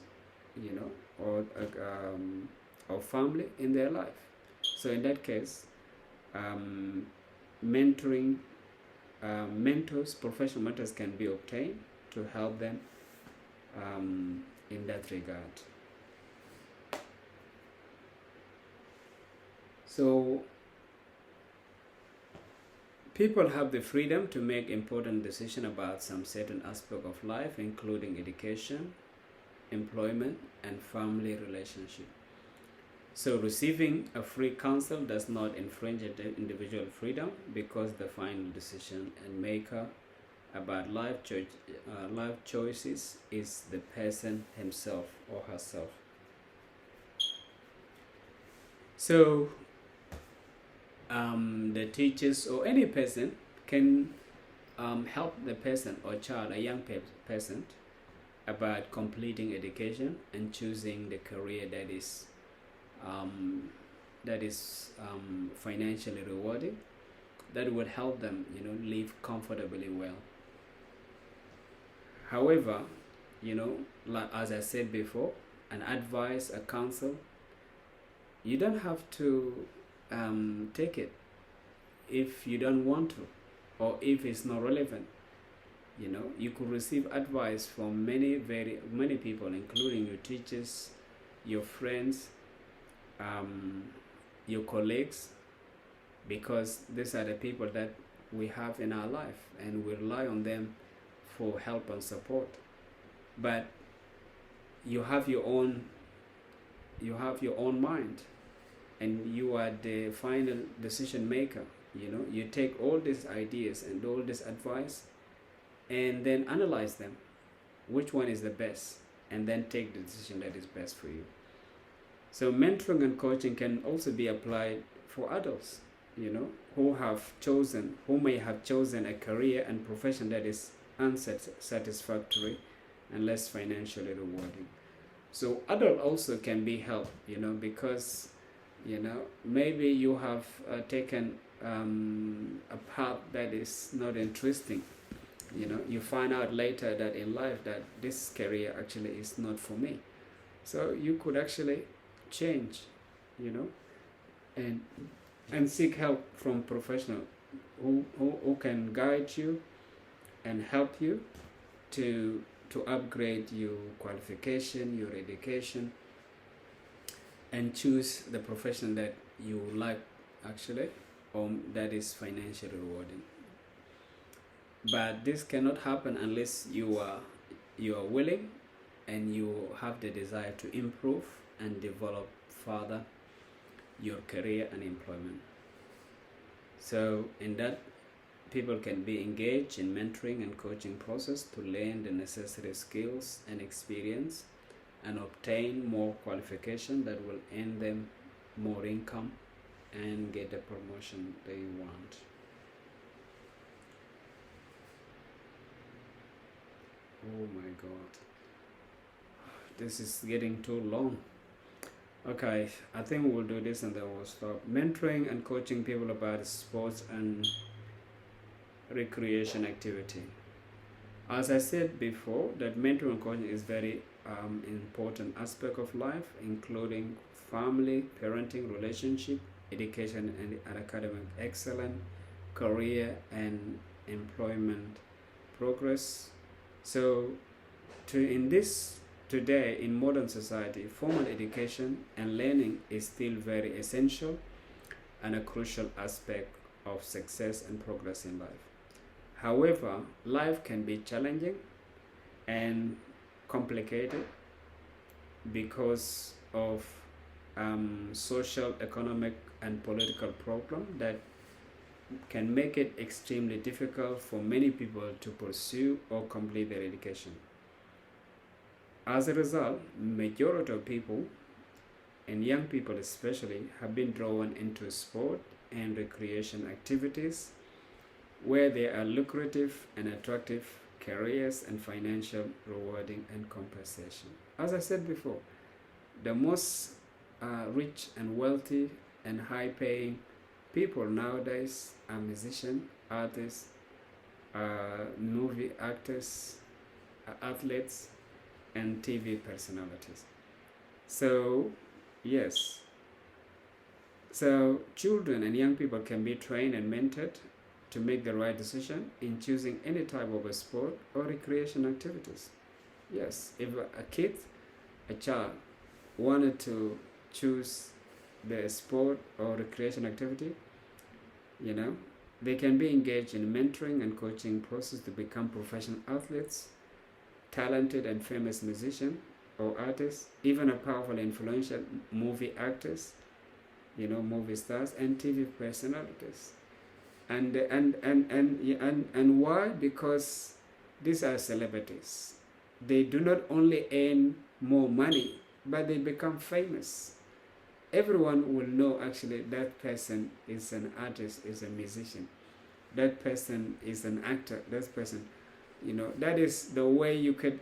or family in their life. So in that case, mentors, professional mentors can be obtained to help them in that regard. So people have the freedom to make important decisions about some certain aspect of life, including education, employment, and family relationship. So receiving a free counsel does not infringe individual freedom, because the final decision and maker about life choices is the person himself or herself. So the teachers or any person can help the person or child, a young person, about completing education and choosing the career that is financially rewarding, that would help them live comfortably well. However, like as I said before, an advice, a counsel, you don't have to take it if you don't want to, or if it's not relevant. You could receive advice from many people, including your teachers, your friends, your colleagues, because these are the people that we have in our life and we rely on them for help and support. But you have your own mind, and you are the final decision maker. You take all these ideas and all this advice and then analyze them, which one is the best, and then take the decision that is best for you. So mentoring and coaching can also be applied for adults, who may have chosen a career and profession that is unsatisfactory and less financially rewarding. So adult also can be helped, because maybe you have taken a path that is not interesting. You find out later that in life that this career actually is not for me. So you could actually change, you know, and seek help from professional who can guide you and help you to upgrade your qualification, your education, and choose the profession that you like actually, or that is financially rewarding. But this cannot happen unless you are willing and you have the desire to improve and develop further your career and employment. So in that, people can be engaged in mentoring and coaching process to learn the necessary skills and experience and obtain more qualification that will earn them more income and get the promotion they want. Oh my god, this is getting too long. Okay, I think we'll do this and then we'll stop. Mentoring and coaching people about sports and recreation activity. As I said before, that mentoring and coaching is very important aspect of life, including family, parenting, relationship, education and academic excellence, career and employment progress. So today in modern society, formal education and learning is still very essential and a crucial aspect of success and progress in life. However, life can be challenging and complicated because of social, economic, and political problems that can make it extremely difficult for many people to pursue or complete their education. As a result, majority of people, and young people especially, have been drawn into sport and recreation activities where there are lucrative and attractive careers and financial rewarding and compensation. As I said before, the most rich and wealthy and high-paying people nowadays are musicians, artists, movie actors, athletes, and TV personalities. So, yes. So, children and young people can be trained and mentored to make the right decision in choosing any type of a sport or recreation activities. Yes, if a child, wanted to choose the sport or recreation activity, they can be engaged in mentoring and coaching process to become professional athletes, talented and famous musician or artists, even a powerful influential movie actors, movie stars and TV personalities. And why? Because these are celebrities. They do not only earn more money, but they become famous. Everyone will know actually that person is an artist, is a musician. That person is an actor. That person, that is the way you could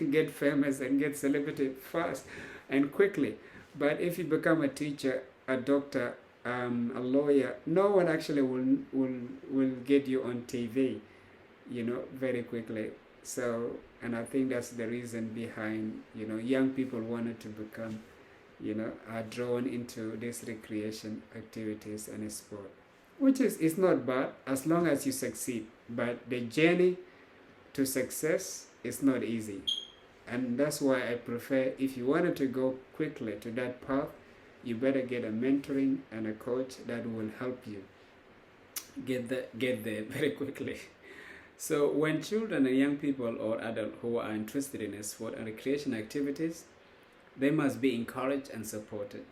get famous and get celebrity fast and quickly. But if you become a teacher, a doctor, a lawyer, no one actually will get you on TV, very quickly. So, and I think that's the reason behind, young people wanted to become, are drawn into these recreation activities and sport, which is not bad as long as you succeed. But the journey to success is not easy. And that's why I prefer, if you wanted to go quickly to that path, you better get a mentoring and a coach that will help you get there very quickly. So when children and young people or adults who are interested in sport and recreation activities, they must be encouraged and supported.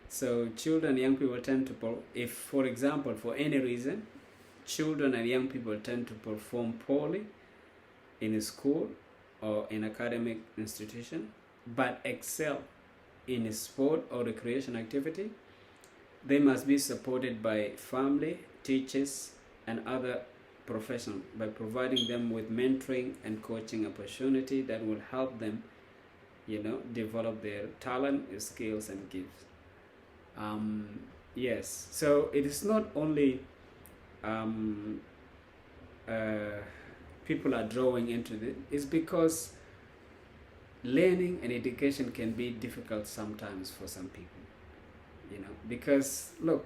So children and young people tend to, if for example, for any reason, children and young people tend to perform poorly in a school or in academic institution, but excel in a sport or recreation activity, they must be supported by family, teachers, and other professionals by providing them with mentoring and coaching opportunity that will help them, develop their talent, skills, and gifts. Um, yes, so it is not only um, uh, people are drawing into it, it's because learning and education can be difficult sometimes for some people, because look,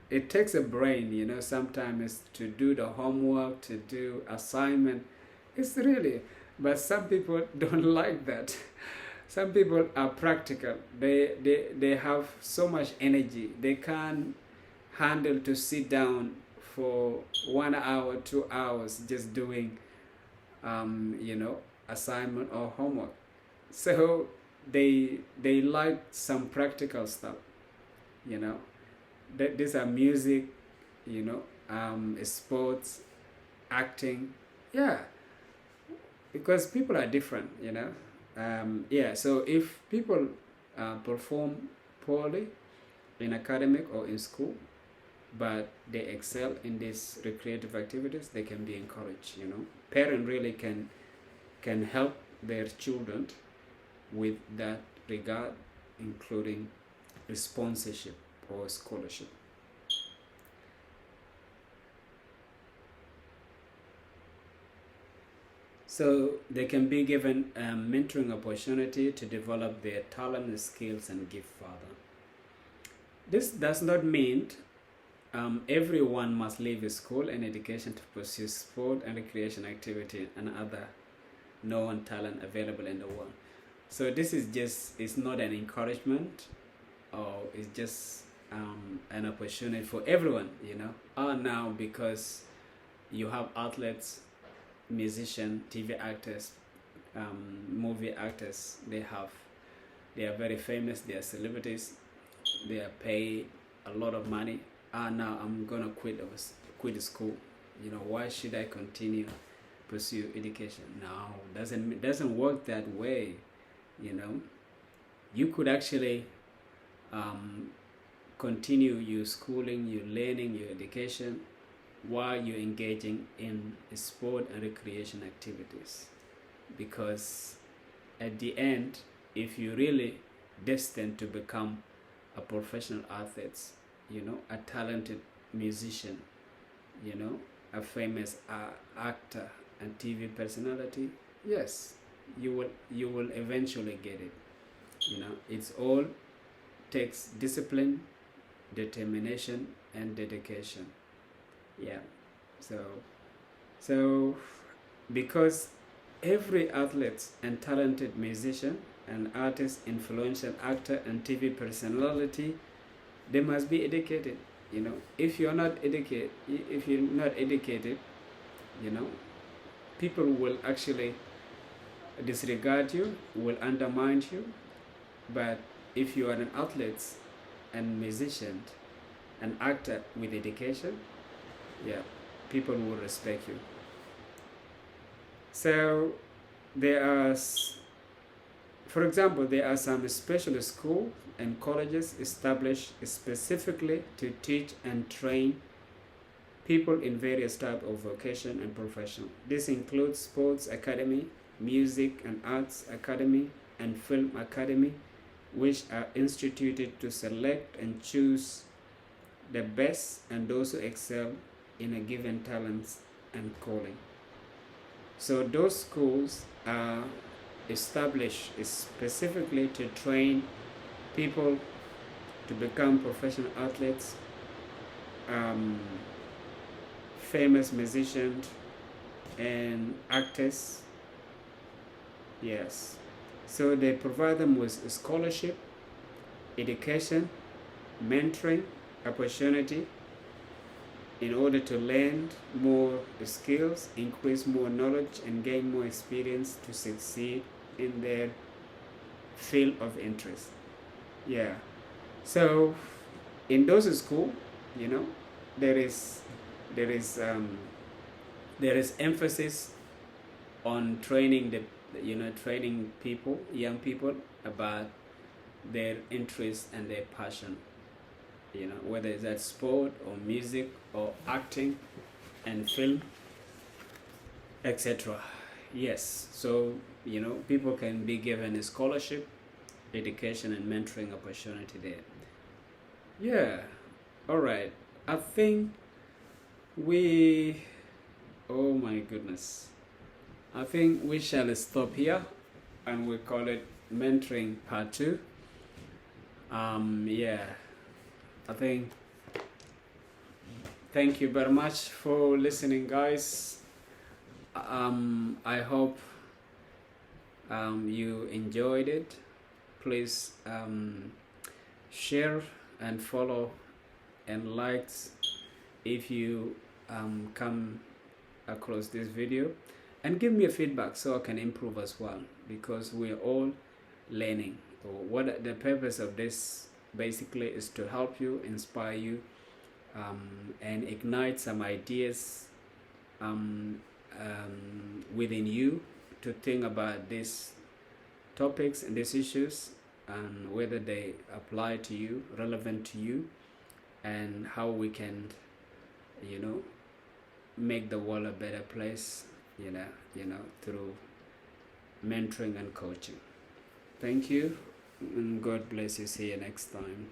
it takes a brain, sometimes to do the homework, to do assignment. It's really, but some people don't like that. Some people are practical. They have so much energy. They can't handle to sit down for 1 hour, 2 hours just doing, assignment or homework. So they like some practical stuff, you know. These are music, sports, acting, yeah, because people are different, yeah. So if people perform poorly in academic or in school, but they excel in these recreative activities, they can be encouraged. Parents really can help their children with that regard, including sponsorship or scholarship. So they can be given a mentoring opportunity to develop their talent, skills, and give further. This does not mean everyone must leave school and education to pursue sport and recreation activity and other known talent available in the world. So this is not an encouragement, or it's just an opportunity for everyone, now because you have athletes, musicians, TV actors, movie actors, they are very famous, they are celebrities, they are paid a lot of money. Now I'm gonna quit school. Why should I continue pursue education? No, doesn't work that way. You could actually continue your schooling, your learning, your education while you're engaging in sport and recreation activities, because at the end, if you're really destined to become a professional athlete, a talented musician, a famous actor and TV personality, yes, you will eventually get it. It's all takes discipline, determination, and dedication. Yeah. So because every athlete and talented musician and artist, influential actor and TV personality, they must be educated. If you're not educated, people will actually disregard you, will undermine you. But if you are an athlete and musician, an actor with education, yeah, people will respect you. So for example, there are some special schools and colleges established specifically to teach and train people in various types of vocation and profession. This includes sports academy, music and arts academy, and film academy, which are instituted to select and choose the best and those who excel in a given talent and calling. So those schools are established specifically to train people to become professional athletes, famous musicians, and actors. Yes. So they provide them with scholarship, education, mentoring, opportunity in order to learn more skills, increase more knowledge, and gain more experience to succeed in their field of interest. Yeah. So in those schools, there is emphasis on training training people, young people, about their interest and their passion, whether it's at sport or music or acting and film, etc. Yes, so people can be given a scholarship, education, and mentoring opportunity there. Yeah, all right. I think we, oh my goodness, I think we shall stop here and we call it mentoring part 2. Yeah, I think, thank you very much for listening, guys. I hope you enjoyed it. Please share and follow and like if you come across this video, and give me a feedback so I can improve as well, because we're all learning. What the purpose of this basically is to help you, inspire you, and ignite some ideas within you to think about these topics and these issues, and whether they apply to you, relevant to you, and how we can make the world a better place, through mentoring and coaching. Thank you, and God bless you. See you next time.